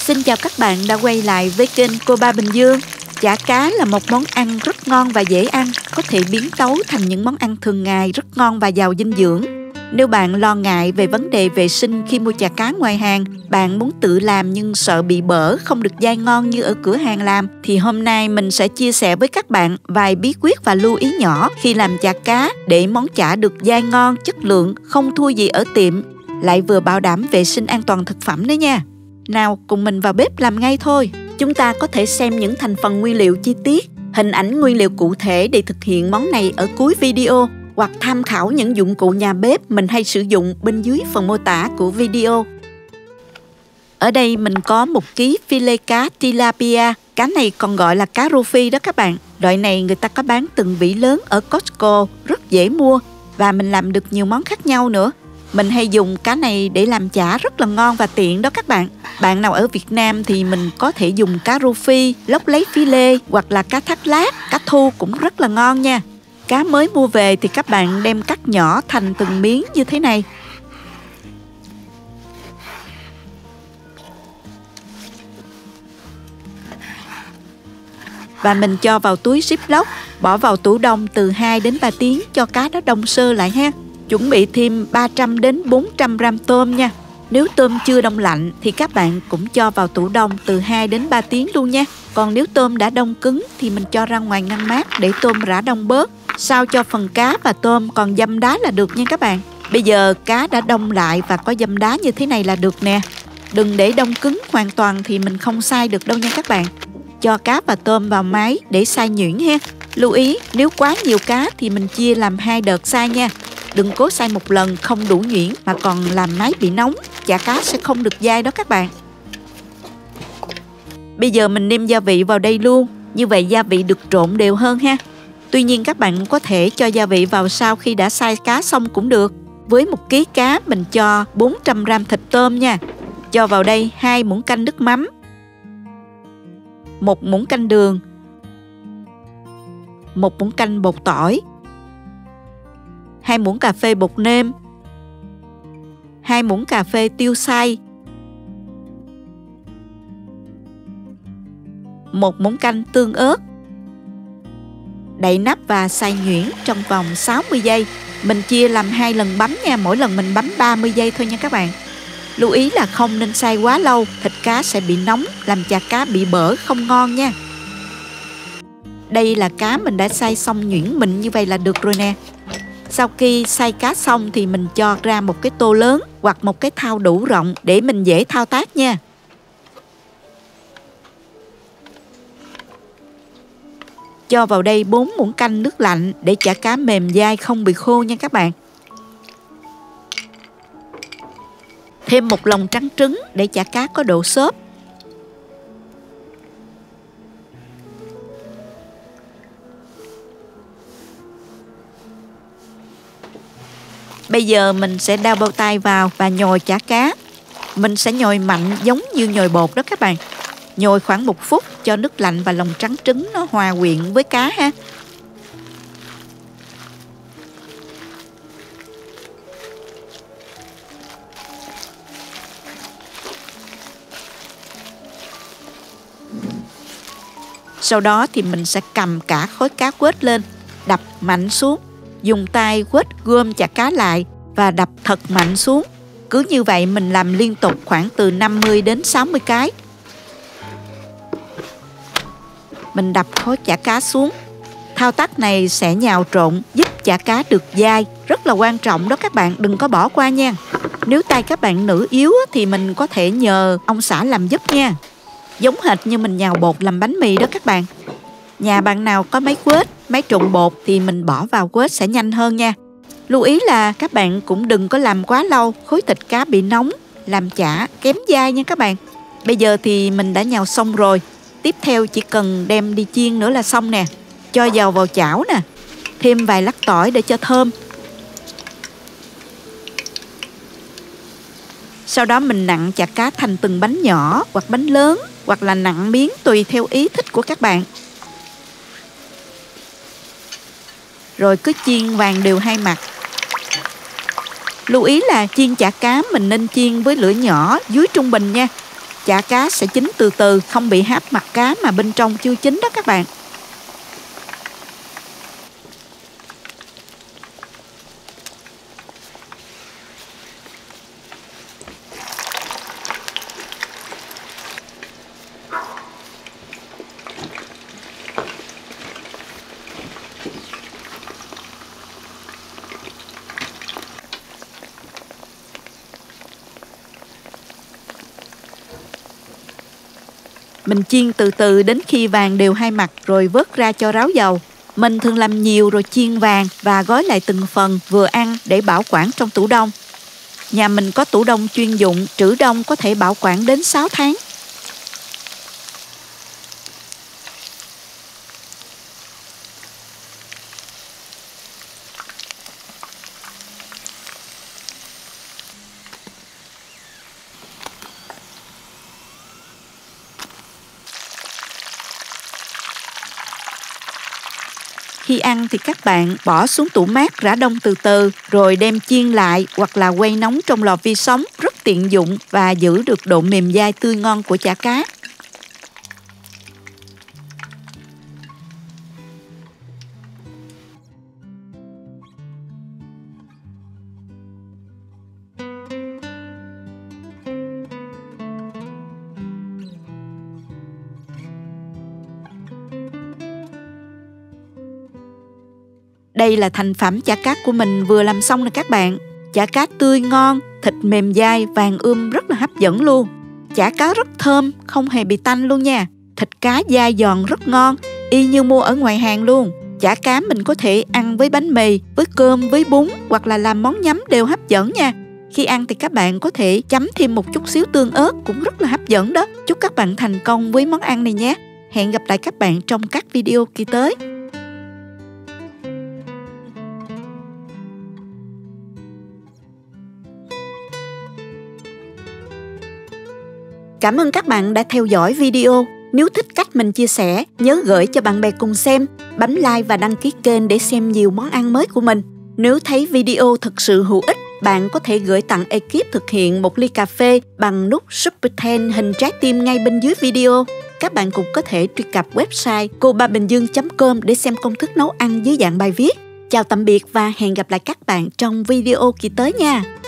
Xin chào các bạn đã quay lại với kênh Cô Ba Bình Dương. Chả cá là một món ăn rất ngon và dễ ăn, có thể biến tấu thành những món ăn thường ngày rất ngon và giàu dinh dưỡng. Nếu bạn lo ngại về vấn đề vệ sinh khi mua chả cá ngoài hàng, bạn muốn tự làm nhưng sợ bị bở, không được dai ngon như ở cửa hàng làm, thì hôm nay mình sẽ chia sẻ với các bạn vài bí quyết và lưu ý nhỏ khi làm chả cá để món chả được dai ngon, chất lượng, không thua gì ở tiệm, lại vừa bảo đảm vệ sinh an toàn thực phẩm nữa nha. Nào, cùng mình vào bếp làm ngay thôi. Chúng ta có thể xem những thành phần nguyên liệu chi tiết, hình ảnh nguyên liệu cụ thể để thực hiện món này ở cuối video, hoặc tham khảo những dụng cụ nhà bếp mình hay sử dụng bên dưới phần mô tả của video. Ở đây mình có 1 kg filet cá tilapia. Cá này còn gọi là cá rô phi đó các bạn. Loại này người ta có bán từng vỉ lớn ở Costco, rất dễ mua và mình làm được nhiều món khác nhau nữa. Mình hay dùng cá này để làm chả rất là ngon và tiện đó các bạn. Bạn nào ở Việt Nam thì mình có thể dùng cá rô phi, lóc lấy filet hoặc là cá thác lác, cá thu cũng rất là ngon nha. Cá mới mua về thì các bạn đem cắt nhỏ thành từng miếng như thế này. Và mình cho vào túi ziplock, bỏ vào tủ đông từ 2 đến 3 tiếng cho cá nó đông sơ lại ha. Chuẩn bị thêm 300 đến 400 gram tôm nha. Nếu tôm chưa đông lạnh thì các bạn cũng cho vào tủ đông từ 2 đến 3 tiếng luôn nha. Còn nếu tôm đã đông cứng thì mình cho ra ngoài ngăn mát để tôm rã đông bớt. Sao cho phần cá và tôm còn dăm đá là được nha các bạn. Bây giờ cá đã đông lại và có dăm đá như thế này là được nè. Đừng để đông cứng hoàn toàn thì mình không xay được đâu nha các bạn. Cho cá và tôm vào máy để xay nhuyễn ha. Lưu ý, nếu quá nhiều cá thì mình chia làm 2 đợt xay nha. Đừng cố xay một lần không đủ nhuyễn mà còn làm máy bị nóng, chả cá sẽ không được dai đó các bạn. Bây giờ mình nêm gia vị vào đây luôn, như vậy gia vị được trộn đều hơn ha. Tuy nhiên các bạn có thể cho gia vị vào sau khi đã xay cá xong cũng được. Với 1 kg cá mình cho 400 gram thịt tôm nha. Cho vào đây 2 muỗng canh nước mắm, 1 muỗng canh đường, 1 muỗng canh bột tỏi, 2 muỗng cà phê bột nêm, 2 muỗng cà phê tiêu xay, 1 muỗng canh tương ớt. Đậy nắp và xay nhuyễn trong vòng 60 giây. Mình chia làm 2 lần bấm nha, mỗi lần mình bấm 30 giây thôi nha các bạn. Lưu ý là không nên xay quá lâu, thịt cá sẽ bị nóng, làm chả cá bị bở không ngon nha. Đây là cá mình đã xay xong nhuyễn mịn như vậy là được rồi nè. Sau khi xay cá xong thì mình cho ra một cái tô lớn hoặc một cái thau đủ rộng để mình dễ thao tác nha. Cho vào đây 4 muỗng canh nước lạnh để chả cá mềm dai không bị khô nha các bạn. Thêm 1 lồng trắng trứng để chả cá có độ xốp. Bây giờ mình sẽ đao bao tay vào và nhồi chả cá. Mình sẽ nhồi mạnh giống như nhồi bột đó các bạn. Nhồi khoảng 1 phút cho nước lạnh và lòng trắng trứng nó hòa quyện với cá ha. Sau đó thì mình sẽ cầm cả khối cá quết lên, đập mạnh xuống. Dùng tay quết gom chả cá lại và đập thật mạnh xuống. Cứ như vậy mình làm liên tục khoảng từ 50 đến 60 cái. Mình đập khối chả cá xuống. Thao tác này sẽ nhào trộn giúp chả cá được dai. Rất là quan trọng đó các bạn, đừng có bỏ qua nha. Nếu tay các bạn nữ yếu thì mình có thể nhờ ông xã làm giúp nha. Giống hệt như mình nhào bột làm bánh mì đó các bạn. Nhà bạn nào có máy quết, máy trộn bột thì mình bỏ vào quết sẽ nhanh hơn nha. Lưu ý là các bạn cũng đừng có làm quá lâu, khối thịt cá bị nóng, làm chả kém dai nha các bạn. Bây giờ thì mình đã nhào xong rồi. Tiếp theo chỉ cần đem đi chiên nữa là xong nè. Cho dầu vào chảo nè. Thêm vài lắc tỏi để cho thơm. Sau đó mình nặn chả cá thành từng bánh nhỏ hoặc bánh lớn, hoặc là nặn miếng tùy theo ý thích của các bạn. Rồi cứ chiên vàng đều 2 mặt. Lưu ý là chiên chả cá mình nên chiên với lửa nhỏ dưới trung bình nha. chả cá sẽ chín từ từ, không bị háp mặt cá mà bên trong chưa chín đó các bạn. Mình chiên từ từ đến khi vàng đều hai mặt rồi vớt ra cho ráo dầu. Mình thường làm nhiều rồi chiên vàng và gói lại từng phần vừa ăn để bảo quản trong tủ đông. Nhà mình có tủ đông chuyên dụng, trữ đông có thể bảo quản đến 6 tháng. Khi ăn thì các bạn bỏ xuống tủ mát rã đông từ từ rồi đem chiên lại hoặc là quay nóng trong lò vi sóng, rất tiện dụng và giữ được độ mềm dai tươi ngon của chả cá. Đây là thành phẩm chả cá của mình vừa làm xong nè các bạn. Chả cá tươi ngon, thịt mềm dai, vàng rất là hấp dẫn luôn. Chả cá rất thơm, không hề bị tanh luôn nha. Thịt cá dai giòn rất ngon, y như mua ở ngoài hàng luôn. Chả cá mình có thể ăn với bánh mì, với cơm, với bún hoặc là làm món nhắm đều hấp dẫn nha. Khi ăn thì các bạn có thể chấm thêm một chút xíu tương ớt cũng rất là hấp dẫn đó. Chúc các bạn thành công với món ăn này nhé. Hẹn gặp lại các bạn trong các video kỳ tới. Cảm ơn các bạn đã theo dõi video. Nếu thích cách mình chia sẻ, nhớ gửi cho bạn bè cùng xem, bấm like và đăng ký kênh để xem nhiều món ăn mới của mình. Nếu thấy video thực sự hữu ích, bạn có thể gửi tặng ekip thực hiện một ly cà phê bằng nút Super Thanks hình trái tim ngay bên dưới video. Các bạn cũng có thể truy cập website cobabình-dương.com để xem công thức nấu ăn dưới dạng bài viết. Chào tạm biệt và hẹn gặp lại các bạn trong video kỳ tới nha.